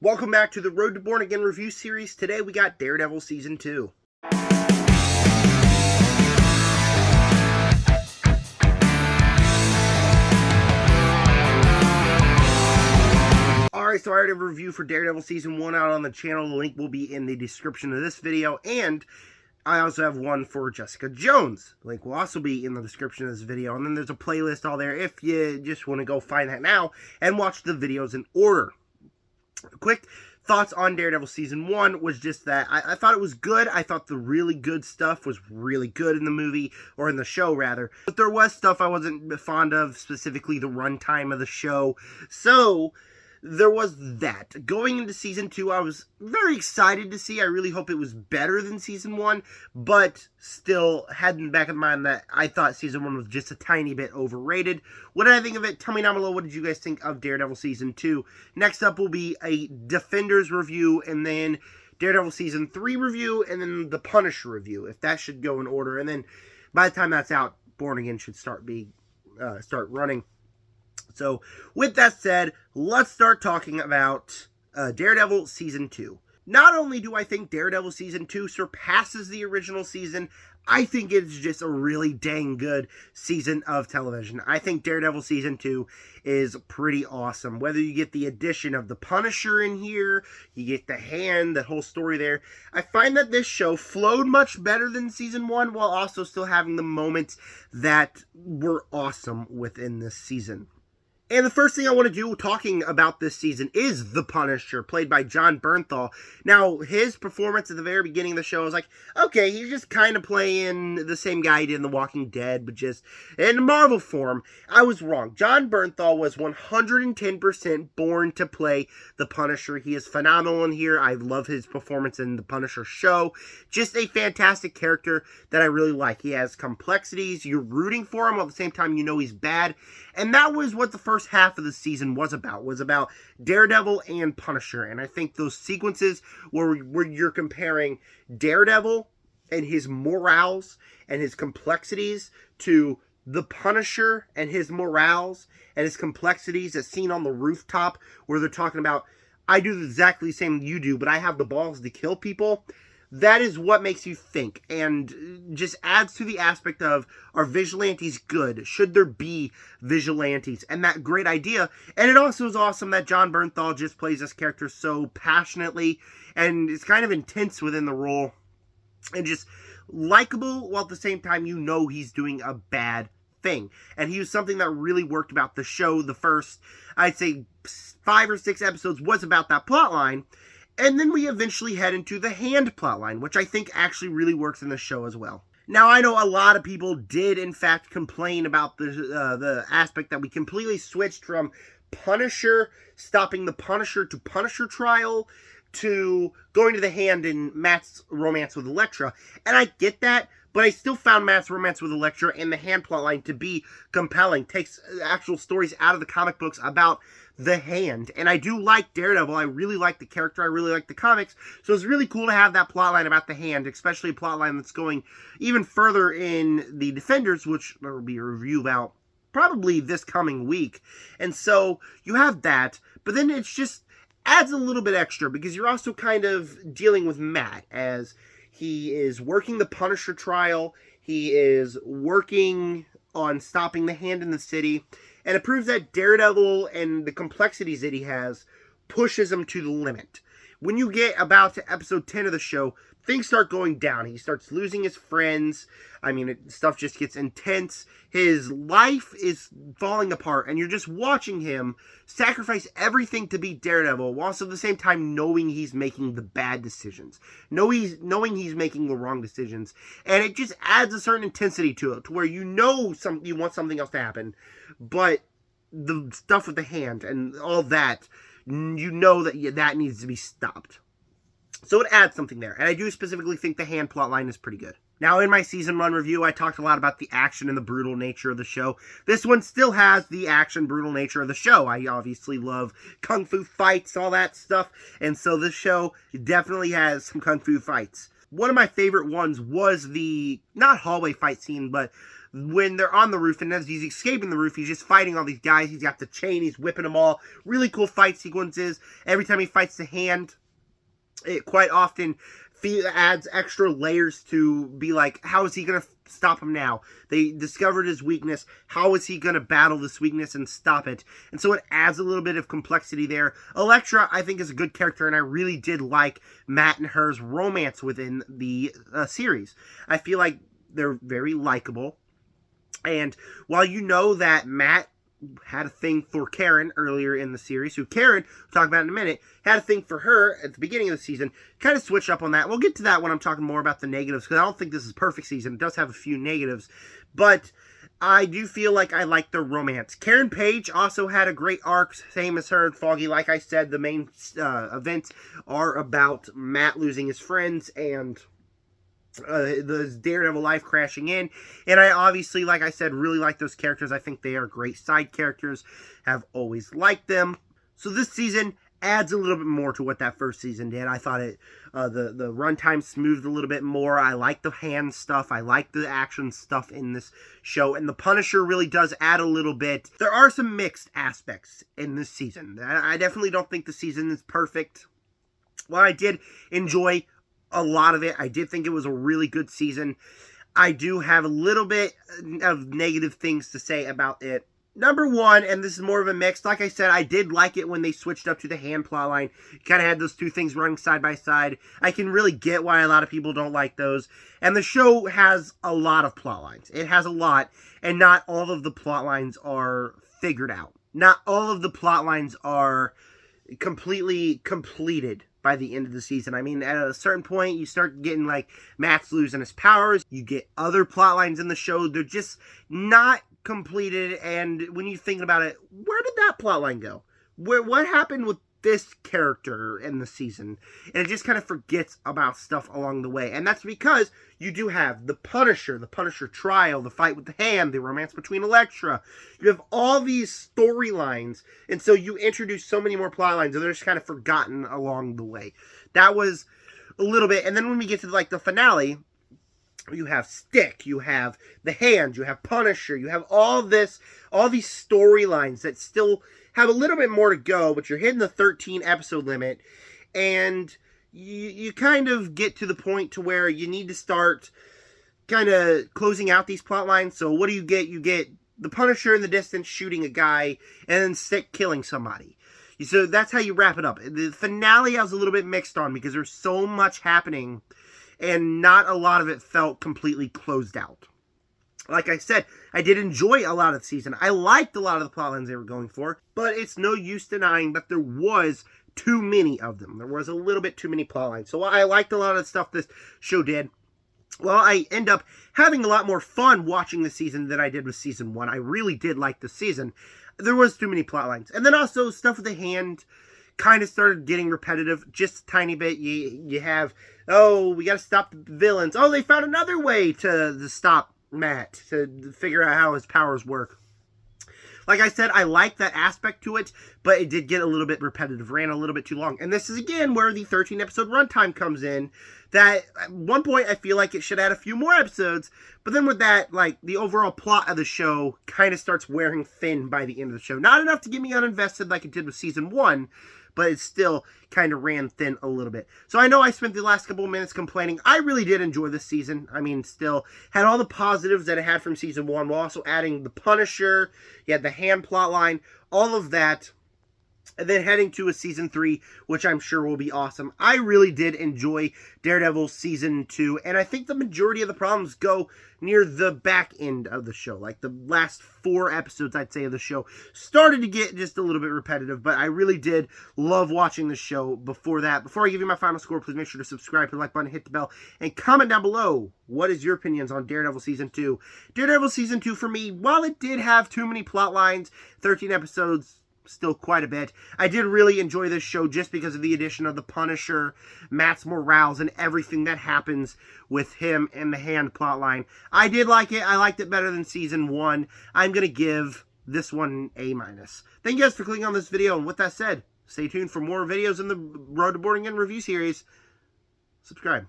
Welcome back to the Road to Born Again review series. Today we got Daredevil Season 2. Alright, so I already have a review for Daredevil Season 1 out on the channel. The link will be in the description of this video, and I also have one for Jessica Jones. The link will also be in the description of this video, and then there's a playlist all there if you just want to go find that now and watch the videos in order. Quick thoughts on Daredevil Season 1 was just that I thought it was good. I thought the really good stuff was really good in the movie, or in the show rather. But there was stuff I wasn't fond of, specifically the runtime of the show. So there was that. Going into Season 2, I was very excited to see. I really hope it was better than Season 1, but still had in the back of my mind that I thought Season 1 was just a tiny bit overrated. What did I think of it? Tell me down below, what did you guys think of Daredevil Season 2? Next up will be a Defenders review, and then Daredevil Season 3 review, and then the Punisher review, if that should go in order. And then by the time that's out, Born Again should start running. So, with that said, let's start talking about Daredevil Season 2. Not only do I think Daredevil Season 2 surpasses the original season, I think it's just a really dang good season of television. I think Daredevil Season 2 is pretty awesome. Whether you get the addition of the Punisher in here, you get the Hand, that whole story there. I find that this show flowed much better than Season 1, while also still having the moments that were awesome within this season. And the first thing I want to do talking about this season is the Punisher, played by Jon Bernthal. Now, his performance at the very beginning of the show, I was like, okay, he's just kind of playing the same guy he did in The Walking Dead, but just in Marvel form. I was wrong. Jon Bernthal was 110% born to play the Punisher. He is phenomenal in here. I love his performance in the Punisher show. Just a fantastic character that I really like. He has complexities. You're rooting for him, while at the same time you know he's bad. And that was what the first half of the season was about Daredevil and Punisher. And I think those sequences where you're comparing Daredevil and his morals and his complexities to the Punisher and his morals and his complexities as seen on the rooftop, where they're talking about, I do exactly the same you do, but I have the balls to kill people. That is what makes you think, and just adds to the aspect of, are vigilantes good? Should there be vigilantes? And that great idea. And it also is awesome that Jon Bernthal just plays this character so passionately, and it's kind of intense within the role, and just likable, while at the same time you know he's doing a bad thing. And he was something that really worked about the show. The first, I'd say, 5 or 6 episodes was about that plotline. And then we eventually head into the Hand plotline, which I think actually really works in the show as well. Now, I know a lot of people did, in fact, complain about the aspect that we completely switched from Punisher, stopping the Punisher to Punisher trial, to going to the Hand in Matt's romance with Elektra. And I get that, but I still found Matt's romance with Elektra and the Hand plotline to be compelling. Takes actual stories out of the comic books about the Hand. And I do like Daredevil. I really like the character. I really like the comics. So it's really cool to have that plotline about the Hand, especially a plotline that's going even further in the Defenders, which there will be a review about probably this coming week. And so you have that, but then it's just adds a little bit extra, because you're also kind of dealing with Matt as he is working the Punisher trial. He is working on stopping the Hand in the city. And it proves that Daredevil and the complexities that he has pushes him to the limit. When you get about to episode 10 of the show, things start going down. He starts losing his friends. I mean, stuff just gets intense. His life is falling apart, and you're just watching him sacrifice everything to be Daredevil, whilst at the same time knowing he's making the bad decisions. Knowing he's making the wrong decisions. And it just adds a certain intensity to it, to where you know you want something else to happen, but the stuff with the Hand and all that, you know that needs to be stopped. So it adds something there. And I do specifically think the Hand plotline is pretty good. Now, in my season 1 review, I talked a lot about the action and the brutal nature of the show. This one still has the action, brutal nature of the show. I obviously love kung fu fights, all that stuff. And so this show definitely has some kung fu fights. One of my favorite ones was the, not hallway fight scene, but when they're on the roof, and as he's escaping the roof, he's just fighting all these guys. He's got the chain, he's whipping them all. Really cool fight sequences. Every time he fights the hand, it quite often adds extra layers to be like, how is he going to stop him now? They discovered his weakness. How is he going to battle this weakness and stop it? And so it adds a little bit of complexity there. Elektra, I think, is a good character, and I really did like Matt and her's romance within the series. I feel like they're very likable. And while you know that Matt had a thing for Karen earlier in the series, who Karen, we'll talk about in a minute, had a thing for her at the beginning of the season, kind of switched up on that. We'll get to that when I'm talking more about the negatives, because I don't think this is a perfect season. It does have a few negatives, but I do feel like I like the romance. Karen Page also had a great arc, same as her and Foggy. Like I said, the main events are about Matt losing his friends and the Daredevil life crashing in. And I obviously, like I said, really like those characters. I think they are great side characters. Have always liked them. So this season adds a little bit more to what that first season did. I thought it the runtime smoothed a little bit more. I like the hand stuff. I like the action stuff in this show. And the Punisher really does add a little bit. There are some mixed aspects in this season. I definitely don't think the season is perfect. Well, I did enjoy a lot of it. I did think it was a really good season. I do have a little bit of negative things to say about it. Number one, and this is more of a mix, like I said, I did like it when they switched up to the hand plot line. You kind of had those two things running side by side. I can really get why a lot of people don't like those. And the show has a lot of plot lines. It has a lot, and not all of the plot lines are figured out. Not all of the plot lines are completely completed by the end of the season. I mean, at a certain point, you start getting like Matt's losing his powers. You get other plot lines in the show. They're just not completed. And when you're thinking about it, where did that plot line go? What happened with this character in the season? And it just kind of forgets about stuff along the way. And that's because you do have the Punisher trial, the fight with the hand, the romance between Elektra. You have all these storylines, and so you introduce so many more plot lines, and they're just kind of forgotten along the way. That was a little bit, and then when we get to like the finale, you have Stick, you have the Hand, you have Punisher, you have all these storylines that still have a little bit more to go, but you're hitting the 13 episode limit, and you kind of get to the point to where you need to start kind of closing out these plot lines. So what do you get? You get the Punisher in the distance shooting a guy, and then Stick killing somebody. So that's how you wrap it up. The finale I was a little bit mixed on because there's so much happening, and not a lot of it felt completely closed out. Like I said, I did enjoy a lot of the season. I liked a lot of the plot lines they were going for, but it's no use denying that there was too many of them. There was a little bit too many plot lines. So I liked a lot of the stuff this show did. Well, I end up having a lot more fun watching the season than I did with season one. I really did like the season. There was too many plot lines. And then also stuff with the hand kind of started getting repetitive just a tiny bit. You have, oh, we got to stop the villains. Oh, they found another way to stop Matt, to figure out how his powers work. Like I said, I like that aspect to it, but it did get a little bit repetitive, ran a little bit too long. And this is, again, where the 13-episode runtime comes in, that at one point I feel like it should add a few more episodes, but then with that, like, the overall plot of the show kind of starts wearing thin by the end of the show. Not enough to get me uninvested like it did with season one, but it still kind of ran thin a little bit. So I know I spent the last couple of minutes complaining. I really did enjoy this season. I mean, still had all the positives that it had from season one, while also adding the Punisher. You had the hand plot line, all of that. And then heading to a season 3, which I'm sure will be awesome. I really did enjoy Daredevil season 2, and I think the majority of the problems go near the back end of the show. Like the last 4 episodes, I'd say, of the show started to get just a little bit repetitive, but I really did love watching the show before that. Before I give you my final score, please make sure to subscribe, hit the like button, hit the bell, and comment down below what is your opinions on Daredevil season 2. Daredevil season 2, for me, while it did have too many plot lines, 13 episodes, still quite a bit. I did really enjoy this show just because of the addition of the Punisher, Matt's morals, and everything that happens with him and the hand plotline. I did like it. I liked it better than season 1. I'm going to give this one an A-. Thank you guys for clicking on this video, and with that said, stay tuned for more videos in the Road to Boarding and Review series. Subscribe.